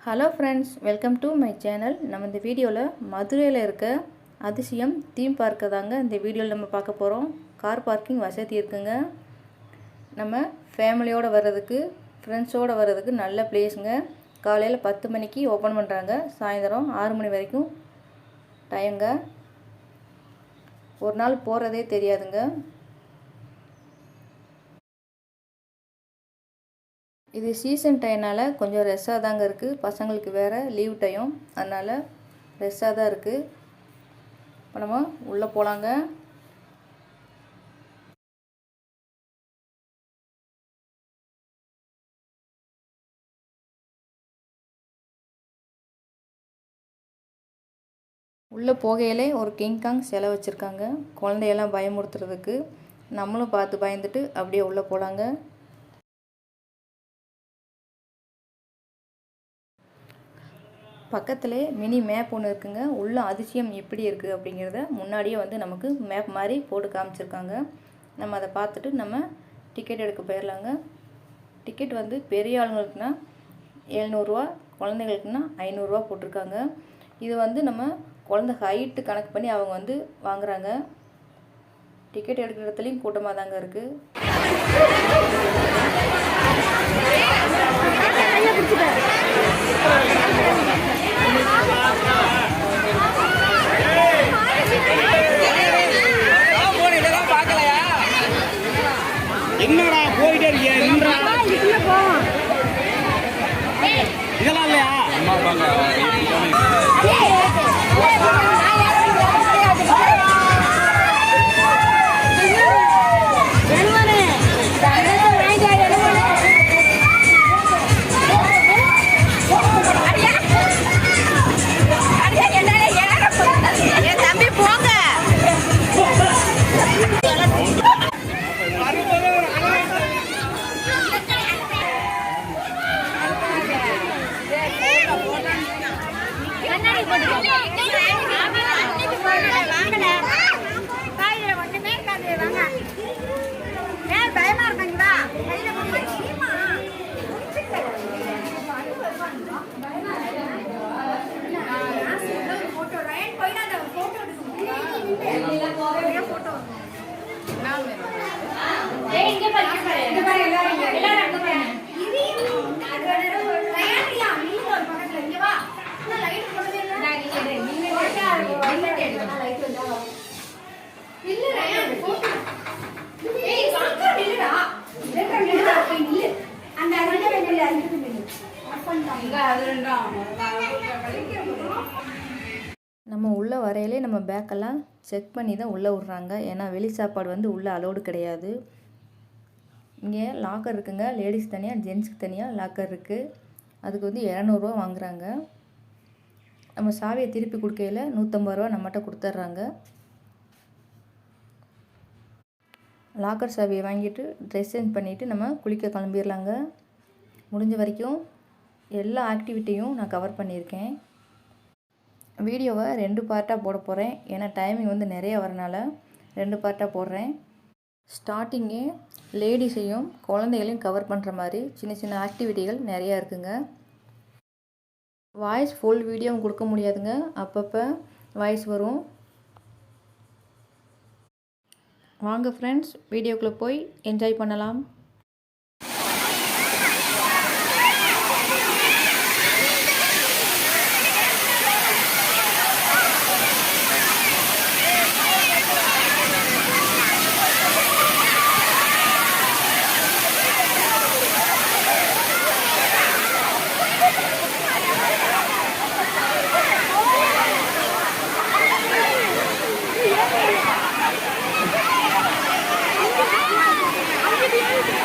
Hello friends, welcome to my channel. நம்ம இந்த வீடியோவில் மதுரையில் இருக்க அதிசயம் தீம் பார்க்கை தாங்க இந்த வீடியோவில் நம்ம பார்க்க போகிறோம். கார் பார்க்கிங் வசதி இருக்குங்க. நம்ம ஃபேமிலியோடு வர்றதுக்கு, ஃப்ரெண்ட்ஸோடு வர்றதுக்கு நல்ல பிளேஸுங்க. காலையில் 10 மணிக்கு ஓப்பன் பண்ணுறாங்க, சாயந்தரம் 6 மணி வரைக்கும் டைமுங்க. ஒரு நாள் போகிறதே தெரியாதுங்க. இது சீசன் டைம்னால கொஞ்சம் ரெஸ்ஸாக தாங்க இருக்குது. பசங்களுக்கு வேறு லீவ் டைம், அதனால் ரெஸ்ஸாக தான் இருக்குது. இப்போ நம்ம உள்ளே போகலாங்க. உள்ளே போகையிலே ஒரு கிங்காங் சிலை வச்சுருக்காங்க, குழந்தையெல்லாம் பயமுறுத்துறதுக்கு. நம்மளும் பார்த்து பயந்துட்டு அப்படியே உள்ளே போகலாங்க. பக்கத்திலே மினி மேப் ஒன்று இருக்குங்க. உள்ள அதிசயம் எப்படி இருக்குது அப்படிங்கிறத முன்னாடியே நமக்கு மேப் மாதிரி போட்டு காமிச்சிருக்காங்க. நம்ம அதை பார்த்துட்டு நம்ம டிக்கெட் எடுக்க போயிடலாங்க. டிக்கெட் பெரிய ஆளுங்களுக்குன்னா 700 ரூபா, குழந்தைங்களுக்குன்னா 500 ரூபா போட்டிருக்காங்க. இது நம்ம குழந்தை ஹைட்டு கணக்கு பண்ணி அவங்க வாங்குறாங்க. டிக்கெட் எடுக்கிற இடத்துலையும் கூட்டமாக தாங்க இருக்குது. என்னடா போயிட்டே இருக்கீங்க? இதெல்லாம் இல்லையா? நம்ம உள்ளே வரையிலே நம்ம பேக்கெல்லாம் செக் பண்ணி தான் உள்ளே விட்றாங்க. ஏன்னா வெளி சாப்பாடு உள்ளே அலோடு கிடையாது. இங்கே லாக்கர் இருக்குங்க. லேடிஸ் தனியாக, ஜென்ஸுக்கு தனியாக லாக்கர் இருக்குது. அதுக்கு 200 ரூபா வாங்குறாங்க. நம்ம சாவியை திருப்பி கொடுக்கையில் 150 ரூபா நம்மகிட்ட கொடுத்துட்றாங்க. லாக்கர் சாவியை வாங்கிட்டு ட்ரெஸ் சேஞ்ச் பண்ணிவிட்டு நம்ம குளிக்க கிளம்பிடலாங்க. முடிஞ்ச வரைக்கும் எல்லா ஆக்டிவிட்டியும் நான் கவர் பண்ணியிருக்கேன். வீடியோவை 2 பார்ட்டாக போட போகிறேன். ஏன்னா டைமிங் நிறைய வரனால 2 பார்ட்டாக போடுறேன். ஸ்டார்டிங்கே லேடிஸையும் குழந்தைகளையும் கவர் பண்ணுற மாதிரி சின்ன சின்ன ஆக்டிவிட்டிகள் நிறையா இருக்குங்க. வாய்ஸ் ஃபுல் வீடியோவும் கொடுக்க முடியாதுங்க, அப்பப்போ வாய்ஸ் வரும். வாங்க ஃப்ரெண்ட்ஸ், வீடியோக்குள்ளே போய் என்ஜாய் பண்ணலாம். Yeah.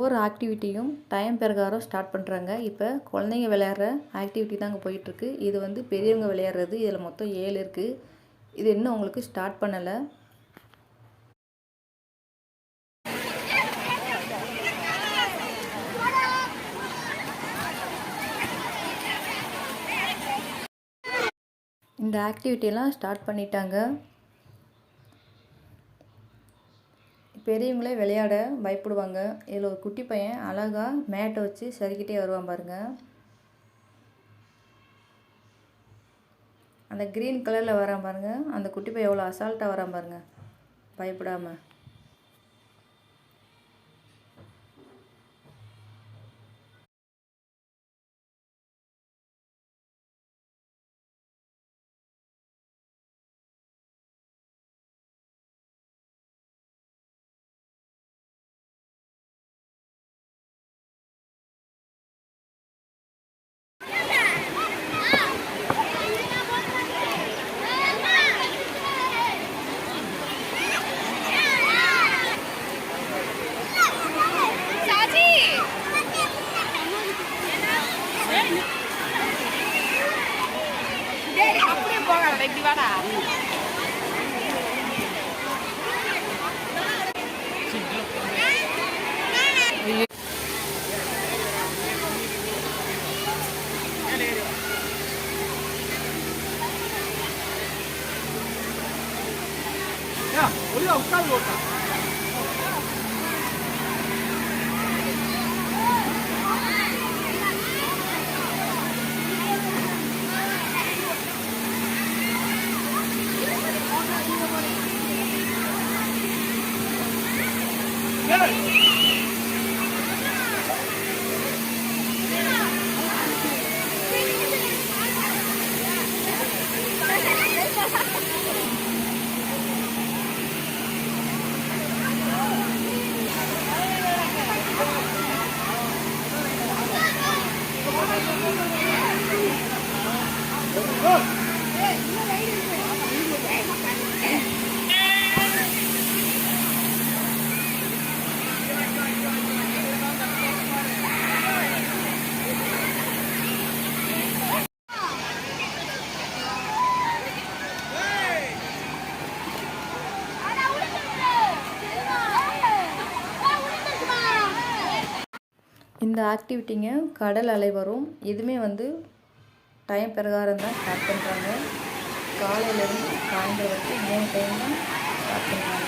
ஒவ்வொரு ஆக்டிவிட்டியும் டைம் பிரகாரம் ஸ்டார்ட் பண்ணுறாங்க. இப்போ குழந்தைங்க விளையாடுற ஆக்டிவிட்டி தாங்க போயிட்டுருக்கு. இது வந்து பெரியவங்க விளையாடுறது. இதில் மொத்தம் 7 இருக்குது. இது இன்னும் அவங்களுக்கு ஸ்டார்ட் பண்ணலை. இந்த ஆக்டிவிட்டியெல்லாம் ஸ்டார்ட் பண்ணிட்டாங்க. பெரியவங்களே விளையாட பயப்படுவாங்க. இதில் ஒரு குட்டி பையன் அழகாக மேட்டை வச்சு சரிக்கிட்டே வருவான் பாருங்கள். அந்த க்ரீன் கலரில் வரான் பாருங்கள். அந்த குட்டி பையன் எவ்வளோ அசால்ட்டாக வரான் பாருங்கள், பயப்படாமல். இப்படி வாடா. ஒழுங்கா உட்காந்து போட்டா. இந்த ஆக்டிவிட்டிங்க கடல் அலை வரும். இதுவுமே வந்து டைம் பிரகாரம் தான் ஸ்டார்ட் பண்ணுறாங்க. காலையிலேருந்து சாயந்தரம் வரைக்கும் 3 டைம் தான் ஸ்டார்ட் பண்ணுறாங்க.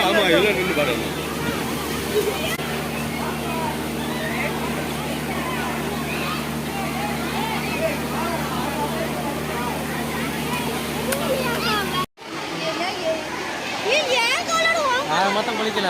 ஆமா இல்ல நின்று பாருங்க. மொத்தம் குளிக்கல.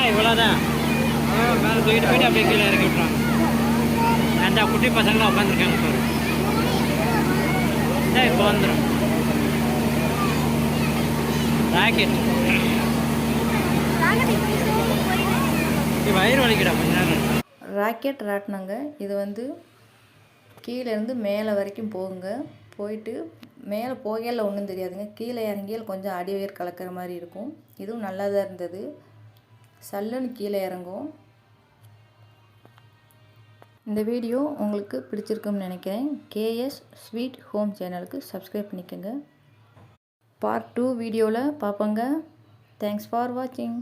இவ்வளோதான் மேலே தூக்கிட்டு போயிட்டு அப்படியே கீழே இறக்கி விட்றாங்க. அந்த குட்டி பசங்களாம் உட்காந்துருக்காங்க பாரு. இப்போ வந்துடும் ராக்கெட். வயிறு வலிக்கடா கொஞ்ச நேரம். ராக்கெட் ராட்டினாங்க. இது வந்து கீழேருந்து மேலே வரைக்கும் போகுங்க. போயிட்டு மேலே போகையில் ஒன்றும் தெரியாதுங்க. கீழே இறங்கியால் கொஞ்சம் அடிவயிறு கலக்கிற மாதிரி இருக்கும். இதுவும் நல்லா தான் இருந்தது. சல்லுன்னு கீழே இறங்கும். இந்த வீடியோ உங்களுக்கு பிடிச்சிருக்குன்னு நினைக்கிறேன். கேஎஸ் ஸ்வீட் ஹோம் சேனலுக்கு சப்ஸ்கிரைப் பண்ணிக்கோங்க. பார்ட் 2 வீடியோவில் பார்ப்போங்க. தேங்க்ஸ் ஃபார் வாட்சிங்.